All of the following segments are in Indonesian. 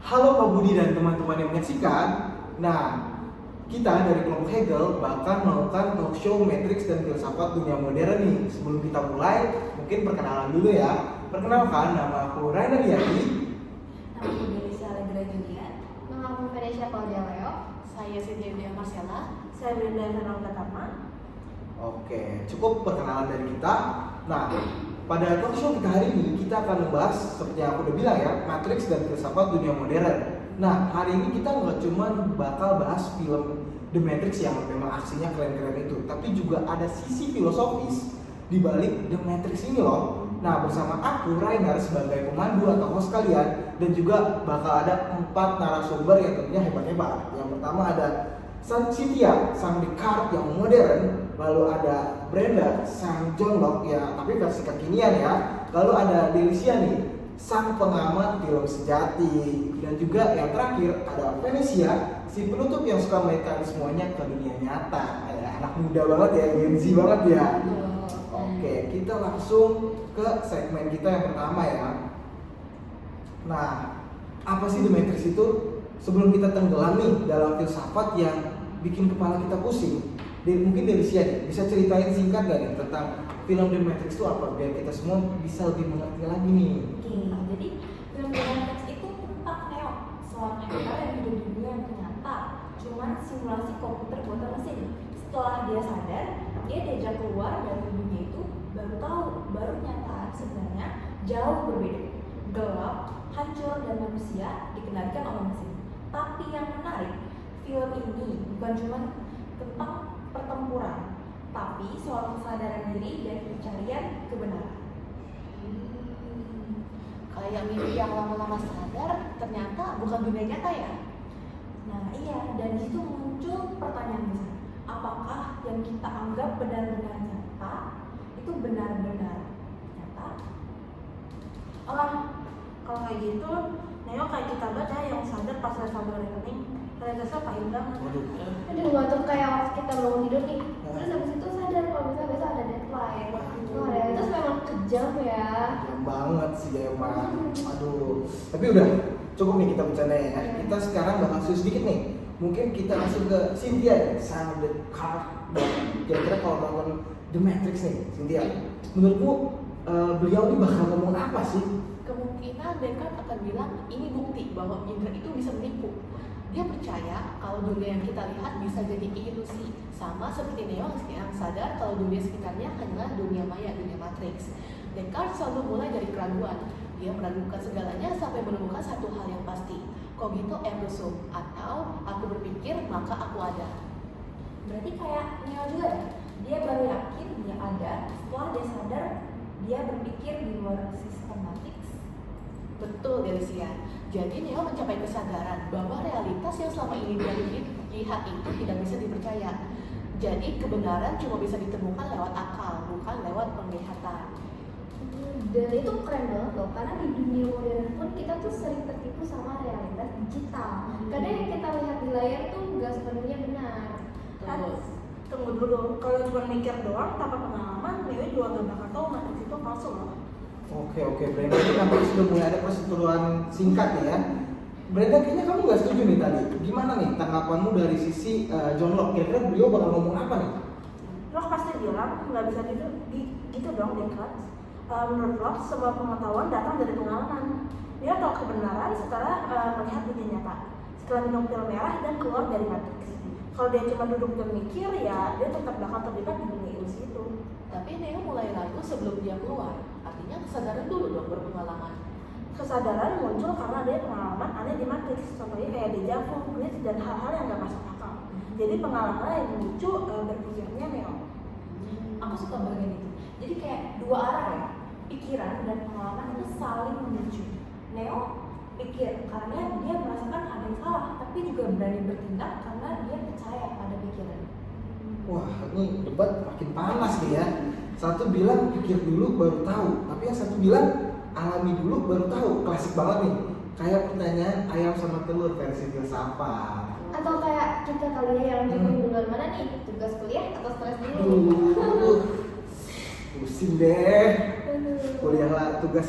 Halo Pak Budi dan teman-teman yang menyaksikan. Nah, kita dari kelompok Hegel bakal melakukan talk show Matrix dan filsafat dunia modern nih. Sebelum kita mulai, mungkin perkenalan dulu ya. Perkenalkan, nama aku Rainer Yadi. Nama aku Delisa Alegra Julian. Nama aku Venesia Claudia Leo. Saya Cynthia Dia Marcella. Saya Brenda Fernanda Tama. Oke, cukup perkenalan dari kita. Nah, pada talk show kita hari ini kita akan membahas seperti yang aku udah bilang ya, Matrix dan filsafat dunia modern. Nah, hari ini kita nggak cuma bakal bahas film The Matrix yang memang aksinya keren-keren itu, tapi juga ada sisi filosofis di balik The Matrix ini loh. Nah, bersama aku Rainer sebagai pemandu atau host kalian, dan juga bakal ada 4 narasumber yang tentunya hebat-hebat. Yang pertama ada Cynthia, sang Descartes yang modern. Lalu ada Brenda, sang John Locke ya, tapi versi kekinian ya. Lalu ada Delisia nih, sang pengamat film sejati. Dan juga yang terakhir ada Venesia, si penutup yang suka melihatkan semuanya ke dunia nyata. Anak muda banget ya, Gen Z banget ya. Oke, kita langsung ke segmen kita yang pertama ya. Nah, apa sih The Matrix itu? Sebelum kita tenggelam nih dalam filsafat yang bikin kepala kita pusing, mungkin dari Sia bisa ceritain singkat gak nih tentang film The Matrix itu apa, biar kita semua bisa lebih mengerti lagi nih. Oke, jadi film The Matrix itu tentang Neo, seorang hacker yang hidup di dunia yang nyata, cuman simulasi komputer buatan mesin. Setelah dia sadar, dia diajak keluar dari dunia itu, baru nyata sebenarnya jauh berbeda, gelap, hancur dan manusia dikendalikan oleh mesin. Tapi yang menarik, film ini bukan cuma tentang pertempuran, tapi soal kesadaran diri dan pencarian kebenaran. Kayak mimpi yang lama-lama sadar ternyata bukan dunia nyata ya. Nah iya, dan di situ muncul pertanyaan besar. Apakah yang kita anggap benar-benar nyata itu benar-benar nyata? Kalau kayak gitu, Neo kayak kita baca yang sadar pas lihat saldo rekening, realitasnya pahit banget. Aduh, waktu kayak waktu kita bangun tidur nih, terus habis itu sadar kalau misalnya besok ada deadline. Wah, realitas memang kejam ya. Keren banget sih emang. Aduh, tapi udah cukup nih kita bercanda ya. Kita sekarang bakal serius sedikit nih. Mungkin kita langsung ke Cynthia nih, sang Descartes. Kira-kira kalau nonton The Matrix nih, Cynthia, menurutmu beliau ini bakal ngomong apa sih? Kemungkinan Descartes akan bilang ini bukti bahwa indera itu bisa menipu. Dia percaya kalau dunia yang kita lihat bisa jadi ilusi, sama seperti Neo yang sadar kalau dunia sekitarnya hanyalah dunia maya, dunia matrix. Descartes selalu mulai dari keraguan. Dia meragukan segalanya sampai menemukan satu hal yang pasti, cogito ergo sum, atau aku berpikir maka aku ada. Berarti kayak Neo juga ya? Dia baru yakin dia ada setelah dia sadar dia berpikir di luar sistem matrix. Betul, Delisia. Jadi Neo mencapai kesadaran bahwa realitas yang selama ini dia lihat itu tidak bisa dipercaya. Jadi kebenaran cuma bisa ditemukan lewat akal, bukan lewat penglihatan. Dan itu keren banget loh, karena di dunia modern pun kita tuh sering tertipu sama realitas digital. Kadang yang kita lihat di layar tuh nggak sepenuhnya benar. Tunggu dulu, kalau cuma mikir doang tanpa pengalaman, Neo juga gak bakal tahu Matrix itu palsu loh. Oke, Brenda, ini nampaknya sudah mulai ada perseteruan singkat nih ya. Brenda, kayaknya kamu nggak setuju nih tadi. Gimana nih tanggapanmu dari sisi John Locke? Kira-kira beliau bakal ngomong apa nih? Locke pasti bilang nggak bisa gitu dong Descartes. Menurut Locke, sebuah pengetahuan datang dari pengalaman. Dia tahu kebenaran setelah melihat dunia nyata, setelah minum pil merah dan keluar dari matrix. Kalau dia cuma duduk dan mikir, ya dia tetap bakal terlibat di dunia ilusi itu. Tapi Neo mulai ragu sebelum dia keluar. Artinya kesadaran dulu dong berpengalaman. Kesadaran muncul karena dia pengalaman aneh di matrix, contohnya kayak deja vu, glitch, dan hal-hal yang gak masuk akal. Jadi pengalaman yang memicu berpikirnya Neo. Aku suka bagian itu. Jadi kayak dua arah ya, pikiran dan pengalaman itu saling memicu. Neo pikir karena dia merasakan ada yang salah, tapi juga berani bertindak karena dia percaya pada pikiran. Wah, ini debat makin panas nih ya. Satu bilang pikir dulu baru tahu, tapi yang satu bilang alami dulu baru tahu. Klasik banget nih. Kayak pertanyaan ayam sama telur versi filsafat. Atau kayak kita kali yang duluan mana nih, tugas kuliah atau stres dulu? Pusing deh. Kuliah tugas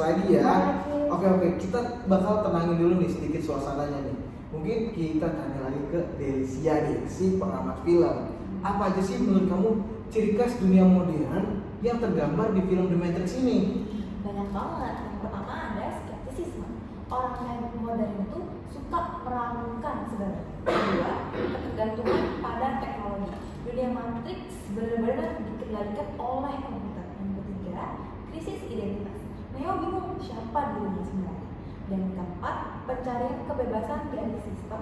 lagi ya. Oke, kita bakal tenangin dulu nih sedikit suasananya nih. Mungkin kita tanya lagi ke Delicia nih, si pengamat film. Apa aja sih menurut kamu ciri khas dunia modern yang tergambar di film The Matrix ini? Banyak banget. Yang pertama ada skeptisisme. Orang yang modern itu suka meragukan segala. Kedua, ketergantungan pada teknologi. Dunia Matrix benar-benar dikendalikan oleh komputer. Yang ketiga, krisis identitas. Neo bingung siapa dirinya sebenarnya. Dan keempat, pencarian kebebasan dari sistem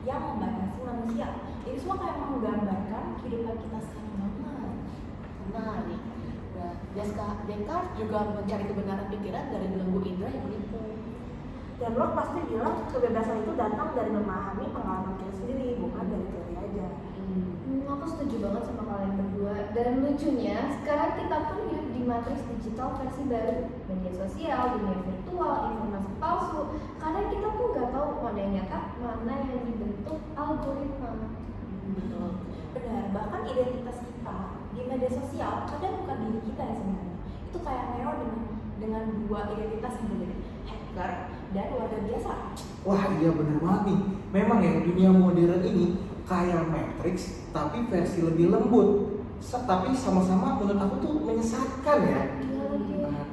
yang membatasi manusia. Ini semua kayak menggambarkan kehidupan kita sekarang banget. Nah nih, Descartes juga mencari kebenaran pikiran dari belenggu indera yang menipu. Dan lo pasti bilang kebebasan itu datang dari memahami pengalaman kita sendiri, bukan dari teori aja. Aku setuju banget sama kalian berdua. Dan lucunya, sekarang kita pun hidup di matriks digital versi baru. Media sosial, dunia virtual, informasi palsu. Karena kita pun nggak tahu mana yang nyata, mana yang dibentuk algoritma. Betul. Benar, bahkan identitas kita di media sosial kadang bukan diri kita yang sebenarnya. Itu kayak Neo dengan dua identitas yang berbeda, hacker dan warga biasa. Wah iya bener banget nih. Memang ya dunia modern ini kayak Matrix tapi versi lebih lembut. Tapi sama-sama menurut aku tuh menyesatkan ya.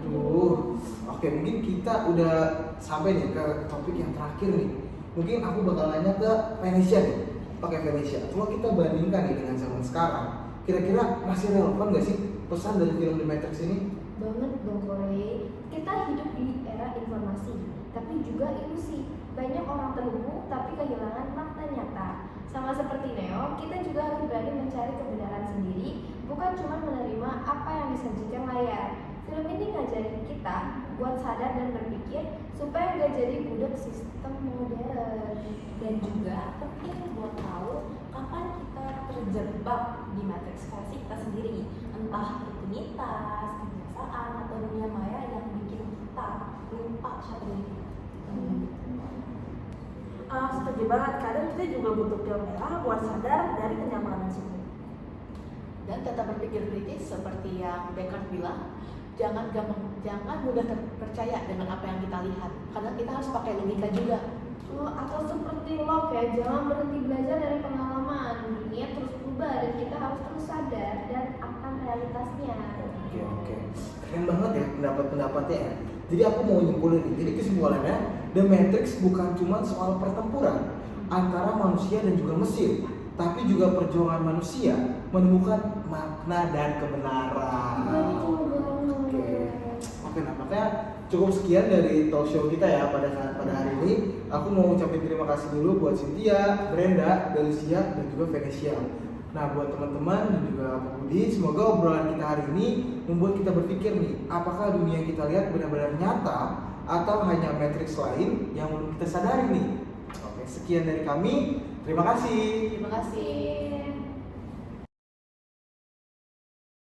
Aduh. Oke, mungkin kita udah sampai nih ke topik yang terakhir nih. Mungkin aku bakal nanya ke Venetia nih. Pakai Venetia. Kalau kita bandingkan nih dengan zaman sekarang, kira-kira masih relevan gak sih pesan dari film The Matrix ini? Banget dong Kore. Kita hidup di era informasi, tapi juga ilusi. Banyak orang terhubung tapi kehilangan fakta nyata. Sama seperti Neo, kita juga harus berani mencari kebenaran sendiri, bukan cuma menerima apa yang disajikan layar. Film ini ngajarin kita buat sadar dan berpikir supaya nggak jadi budak sistem modern. Dan juga penting buat tahu kapan kita terjebak di matriks versi kita sendiri, entah rutinitas, kebiasaan, atau dunia maya yang bikin kita lupa siapa diri kita. Setuju banget, kadang kita juga butuh pil merah buat sadar dari kenyamanan sini. Dan tetap berpikir kritis seperti yang Descartes bilang, jangan mudah terpercaya dengan apa yang kita lihat, karena kita harus pakai logika juga. Atau seperti Locke ya, jangan berhenti belajar dari pengalaman. Dunia terus berubah dan kita harus terus sadar dan akan realitasnya. Oke. Keren banget ya pendapat-pendapatnya ya. Jadi aku mau nyimpulin nih. Jadi kesimpulannya The Matrix bukan cuma soal pertempuran antara manusia dan juga mesin, tapi juga perjuangan manusia menemukan makna dan kebenaran. Oke, nampaknya cukup sekian dari talk show kita ya pada hari ini. Aku mau ucapin terima kasih dulu buat Cynthia, Brenda, Delicia, dan juga Venetia. Nah, buat teman-teman dan juga Pak Budi, semoga obrolan kita hari ini membuat kita berpikir nih, apakah dunia yang kita lihat benar-benar nyata atau hanya matriks lain yang belum kita sadari nih. Oke, sekian dari kami. Terima kasih. Terima kasih.